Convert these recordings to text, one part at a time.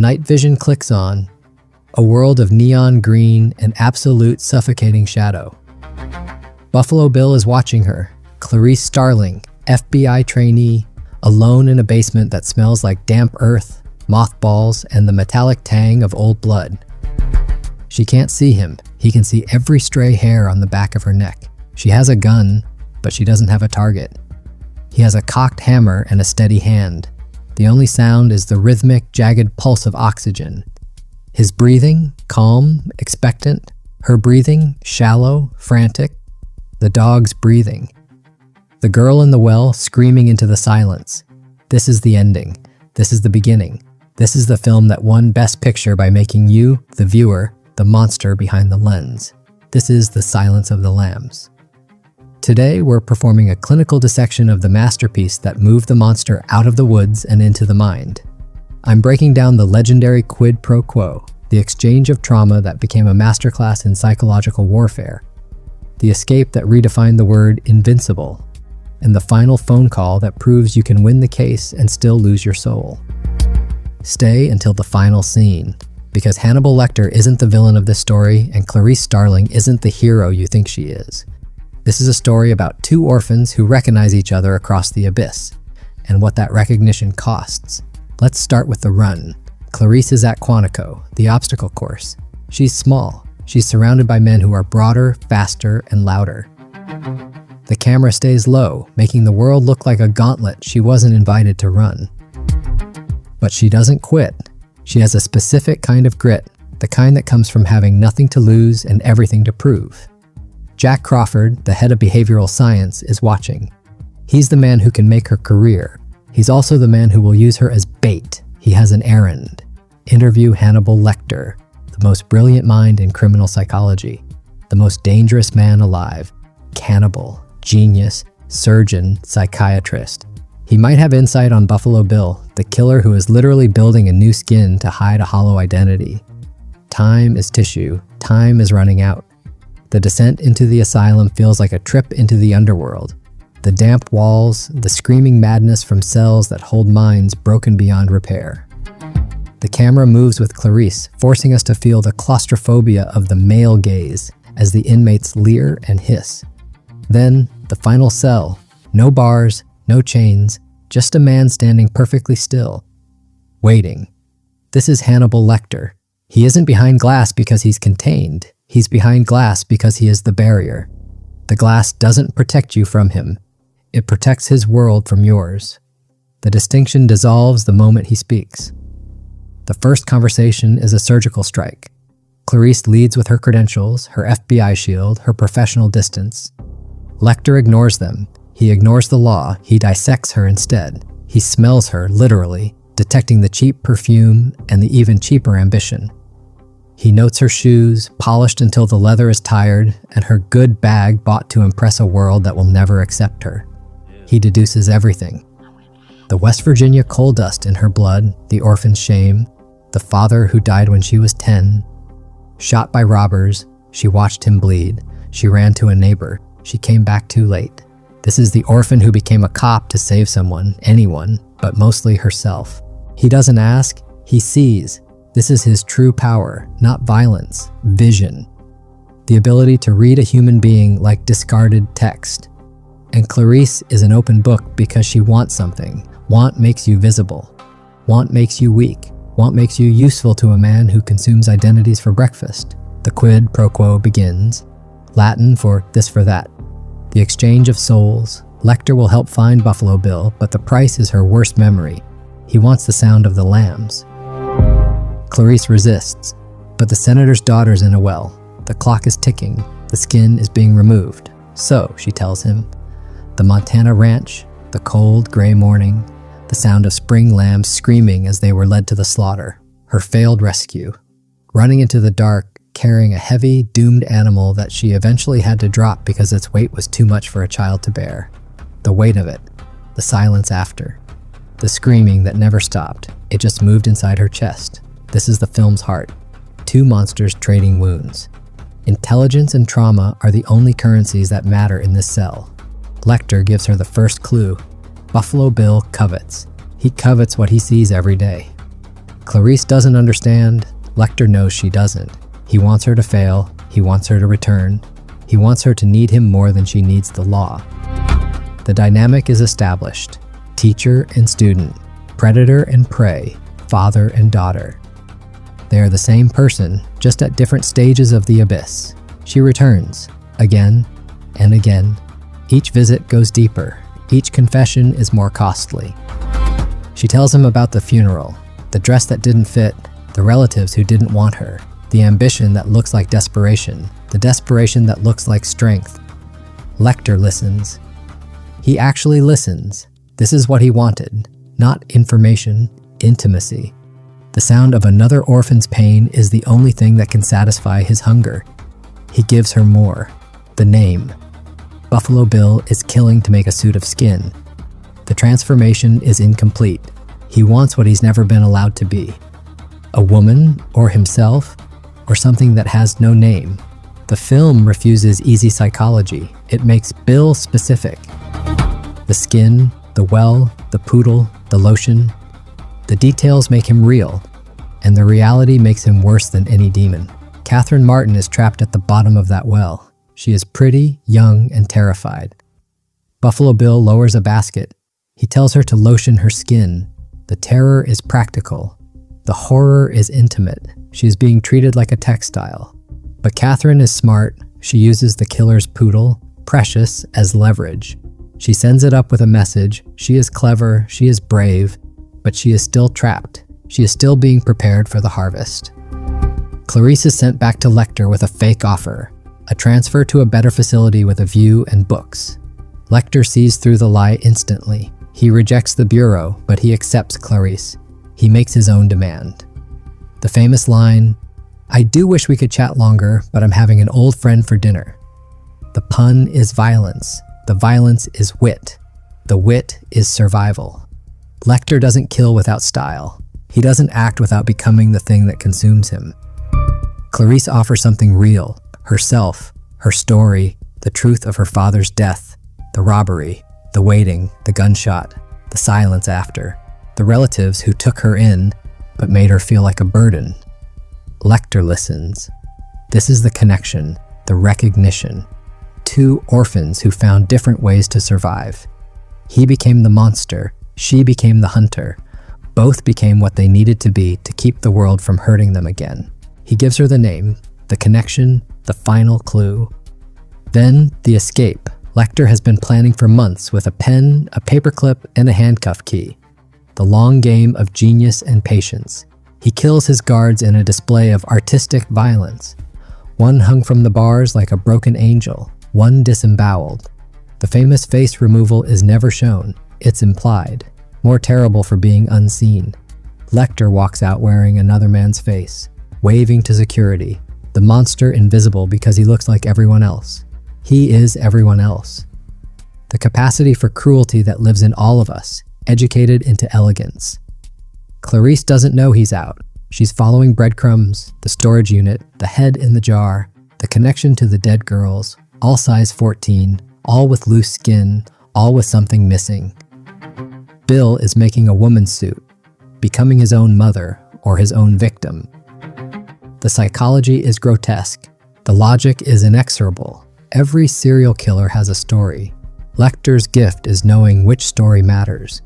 night vision clicks on, a world of neon green and absolute suffocating shadow. Buffalo Bill is watching her, Clarice Starling, FBI trainee, alone in a basement that smells like damp earth, mothballs, and the metallic tang of old blood. She can't see him. He can see every stray hair on the back of her neck. She has a gun, but she doesn't have a target. He has a cocked hammer and a steady hand. The only sound is the rhythmic, jagged pulse of oxygen. His breathing, calm, expectant. Her breathing, shallow, frantic. The dog's breathing. The girl in the well screaming into the silence. This is the ending. This is the beginning. This is the film that won Best Picture by making you, the viewer, the monster behind the lens. This is The Silence of the Lambs. Today, we're performing a clinical dissection of the masterpiece that moved the monster out of the woods and into the mind. I'm breaking down the legendary quid pro quo, the exchange of trauma that became a masterclass in psychological warfare, the escape that redefined the word invincible, and the final phone call that proves you can win the case and still lose your soul. Stay until the final scene, because Hannibal Lecter isn't the villain of this story and Clarice Starling isn't the hero you think she is. This is a story about two orphans who recognize each other across the abyss, and what that recognition costs. Let's start with the run. Clarice is at Quantico, the obstacle course. She's small. She's surrounded by men who are broader, faster, and louder. The camera stays low, making the world look like a gauntlet she wasn't invited to run. But she doesn't quit. She has a specific kind of grit, the kind that comes from having nothing to lose and everything to prove. Jack Crawford, the head of behavioral science, is watching. He's the man who can make her career. He's also the man who will use her as bait. He has an errand. Interview Hannibal Lecter, the most brilliant mind in criminal psychology, the most dangerous man alive, cannibal, genius, surgeon, psychiatrist. He might have insight on Buffalo Bill, the killer who is literally building a new skin to hide a hollow identity. Time is tissue. Time is running out. The descent into the asylum feels like a trip into the underworld. The damp walls, the screaming madness from cells that hold minds broken beyond repair. The camera moves with Clarice, forcing us to feel the claustrophobia of the male gaze as the inmates leer and hiss. Then, the final cell. No bars, no chains, just a man standing perfectly still, waiting. This is Hannibal Lecter. He isn't behind glass because he's contained. He's behind glass because he is the barrier. The glass doesn't protect you from him. It protects his world from yours. The distinction dissolves the moment he speaks. The first conversation is a surgical strike. Clarice leads with her credentials, her FBI shield, her professional distance. Lecter ignores them. He ignores the law. He dissects her instead. He smells her, literally, detecting the cheap perfume and the even cheaper ambition. He notes her shoes, polished until the leather is tired, and her good bag bought to impress a world that will never accept her. He deduces everything. The West Virginia coal dust in her blood, the orphan's shame, the father who died when she was 10. Shot by robbers, she watched him bleed. She ran to a neighbor. She came back too late. This is the orphan who became a cop to save someone, anyone, but mostly herself. He doesn't ask, he sees. This is his true power, not violence, vision. The ability to read a human being like discarded text. And Clarice is an open book because she wants something. Want makes you visible. Want makes you weak. Want makes you useful to a man who consumes identities for breakfast. The quid pro quo begins. Latin for this for that. The exchange of souls. Lecter will help find Buffalo Bill, but the price is her worst memory. He wants the sound of the lambs. Clarice resists, but the senator's daughter's in a well. The clock is ticking. The skin is being removed. So, she tells him, the Montana ranch, the cold, gray morning, the sound of spring lambs screaming as they were led to the slaughter, her failed rescue, running into the dark, carrying a heavy, doomed animal that she eventually had to drop because its weight was too much for a child to bear. The weight of it, the silence after, the screaming that never stopped, it just moved inside her chest. This is the film's heart. Two monsters trading wounds. Intelligence and trauma are the only currencies that matter in this cell. Lecter gives her the first clue. Buffalo Bill covets. He covets what he sees every day. Clarice doesn't understand. Lecter knows she doesn't. He wants her to fail. He wants her to return. He wants her to need him more than she needs the law. The dynamic is established. Teacher and student, predator and prey, father and daughter. They are the same person, just at different stages of the abyss. She returns, again and again. Each visit goes deeper. Each confession is more costly. She tells him about the funeral, the dress that didn't fit, the relatives who didn't want her, the ambition that looks like desperation, the desperation that looks like strength. Lecter listens. He actually listens. This is what he wanted. Not information, intimacy. The sound of another orphan's pain is the only thing that can satisfy his hunger. He gives her more. The name. Buffalo Bill is killing to make a suit of skin. The transformation is incomplete. He wants what he's never been allowed to be. A woman, or himself, or something that has no name. The film refuses easy psychology. It makes Bill specific. The skin, the well, the poodle, the lotion. The details make him real, and the reality makes him worse than any demon. Catherine Martin is trapped at the bottom of that well. She is pretty, young, and terrified. Buffalo Bill lowers a basket. He tells her to lotion her skin. The terror is practical. The horror is intimate. She is being treated like a textile. But Catherine is smart. She uses the killer's poodle, Precious, as leverage. She sends it up with a message. She is clever, she is brave, but she is still trapped. She is still being prepared for the harvest. Clarice is sent back to Lecter with a fake offer, a transfer to a better facility with a view and books. Lecter sees through the lie instantly. He rejects the bureau, but he accepts Clarice. He makes his own demand. The famous line, "I do wish we could chat longer, but I'm having an old friend for dinner." The pun is violence. The violence is wit. The wit is survival. Lecter doesn't kill without style. He doesn't act without becoming the thing that consumes him. Clarice offers something real, herself, her story, the truth of her father's death, the robbery, the waiting, the gunshot, the silence after, the relatives who took her in but made her feel like a burden. Lecter listens. This is the connection, the recognition. Two orphans who found different ways to survive. He became the monster, she became the hunter. Both became what they needed to be to keep the world from hurting them again. He gives her the name, the connection, the final clue. Then, the escape. Lecter has been planning for months with a pen, a paperclip, and a handcuff key. The long game of genius and patience. He kills his guards in a display of artistic violence. One hung from the bars like a broken angel, one disemboweled. The famous face removal is never shown, it's implied, more terrible for being unseen. Lecter walks out wearing another man's face, waving to security, the monster invisible because he looks like everyone else. He is everyone else. The capacity for cruelty that lives in all of us, educated into elegance. Clarice doesn't know he's out. She's following breadcrumbs, the storage unit, the head in the jar, the connection to the dead girls, all size 14, all with loose skin, all with something missing. Bill is making a woman's suit, becoming his own mother or his own victim. The psychology is grotesque. The logic is inexorable. Every serial killer has a story. Lecter's gift is knowing which story matters.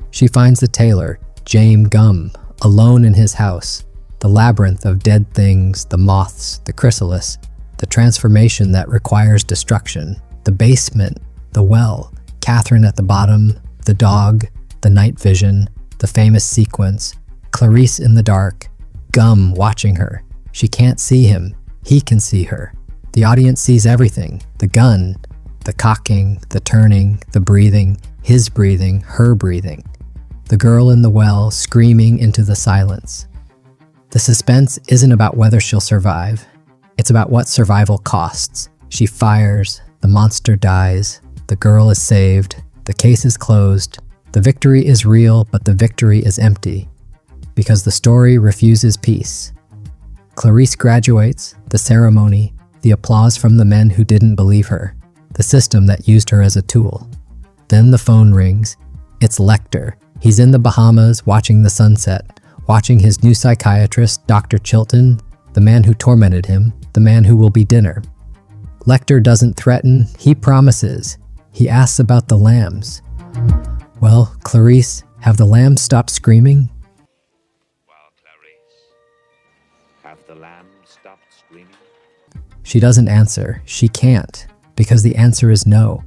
She finds the tailor, James Gum, alone in his house. The labyrinth of dead things, the moths, the chrysalis, the transformation that requires destruction, the basement, the well, Catherine at the bottom, the dog, the night vision, the famous sequence, Clarice in the dark, Gum watching her. She can't see him, he can see her. The audience sees everything, the gun, the cocking, the turning, the breathing, his breathing, her breathing. The girl in the well screaming into the silence. The suspense isn't about whether she'll survive. It's about what survival costs. She fires, the monster dies, the girl is saved, the case is closed, the victory is real, but the victory is empty, because the story refuses peace. Clarice graduates, the ceremony, the applause from the men who didn't believe her, the system that used her as a tool. Then the phone rings. It's Lecter. He's in the Bahamas watching the sunset, watching his new psychiatrist, Dr. Chilton, the man who tormented him, the man who will be dinner. Lecter doesn't threaten, he promises. He asks about the lambs. Well, Clarice, have the lambs stopped screaming? Well, Clarice, have the lambs stopped screaming? She doesn't answer. She can't, because the answer is no.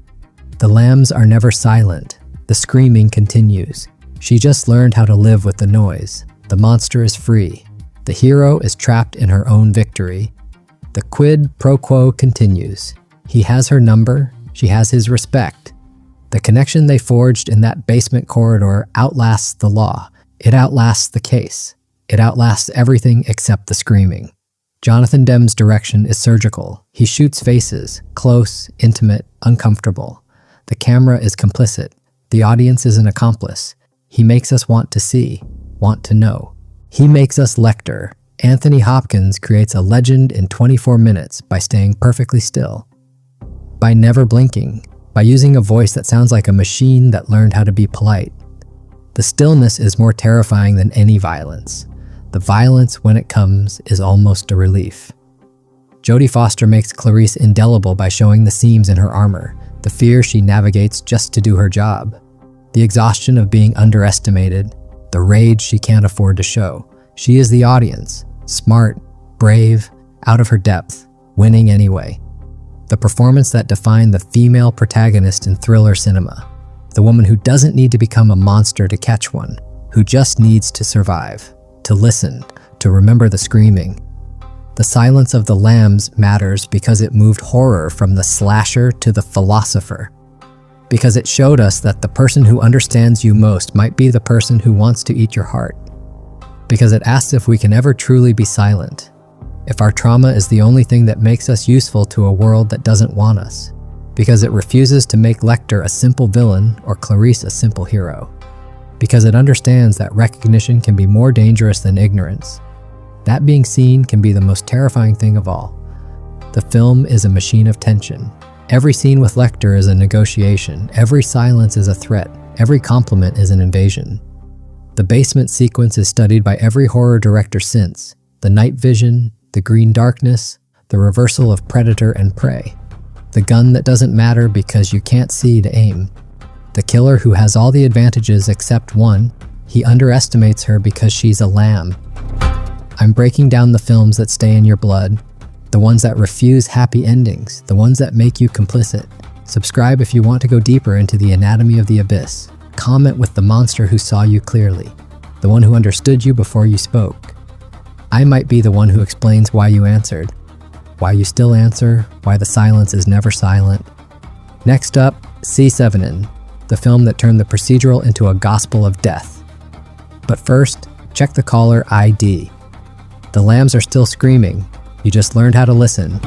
The lambs are never silent. The screaming continues. She just learned how to live with the noise. The monster is free. The hero is trapped in her own victory. The quid pro quo continues. He has her number. She has his respect. The connection they forged in that basement corridor outlasts the law. It outlasts the case. It outlasts everything except the screaming. Jonathan Demme's direction is surgical. He shoots faces, close, intimate, uncomfortable. The camera is complicit. The audience is an accomplice. He makes us want to see, want to know. He makes us Lecter. Anthony Hopkins creates a legend in 24 minutes by staying perfectly still, by never blinking, by using a voice that sounds like a machine that learned how to be polite. The stillness is more terrifying than any violence. The violence, when it comes, is almost a relief. Jodie Foster makes Clarice indelible by showing the seams in her armor, the fear she navigates just to do her job, the exhaustion of being underestimated, the rage she can't afford to show. She is the audience, smart, brave, out of her depth, winning anyway. The performance that defined the female protagonist in thriller cinema, the woman who doesn't need to become a monster to catch one, who just needs to survive, to listen, to remember the screaming. The silence of the lambs matters because it moved horror from the slasher to the philosopher. Because it showed us that the person who understands you most might be the person who wants to eat your heart. Because it asks if we can ever truly be silent, if our trauma is the only thing that makes us useful to a world that doesn't want us. Because it refuses to make Lecter a simple villain or Clarice a simple hero. Because it understands that recognition can be more dangerous than ignorance. That being seen can be the most terrifying thing of all. The film is a machine of tension. Every scene with Lecter is a negotiation. Every silence is a threat. Every compliment is an invasion. The basement sequence is studied by every horror director since. The night vision, the green darkness, the reversal of predator and prey. The gun that doesn't matter because you can't see to aim. The killer who has all the advantages except one. He underestimates her because she's a lamb. I'm breaking down the films that stay in your blood, the ones that refuse happy endings, the ones that make you complicit. Subscribe if you want to go deeper into the anatomy of the abyss. Comment with the monster who saw you clearly, the one who understood you before you spoke. I might be the one who explains why you answered, why you still answer, why the silence is never silent. Next up, C7N, the film that turned the procedural into a gospel of death. But first, check the caller ID. The lambs are still screaming. You just learned how to listen.